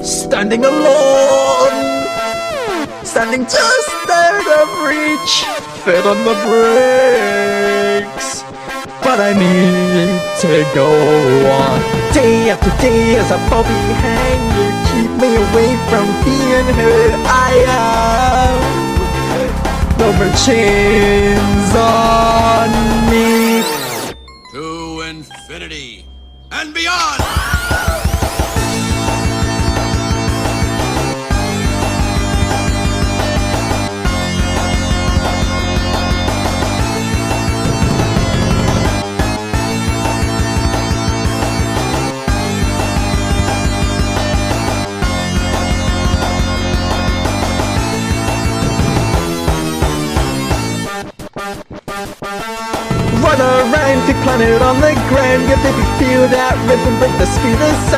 standing alone, standing just out of reach, foot on the brakes. But I need to go on. Day after day as I fall behind you, keep me away from being who I am. No more chains on me. To infinity and beyond! Run around, take planet on the ground, give baby feel that rhythm, break the speed of sound.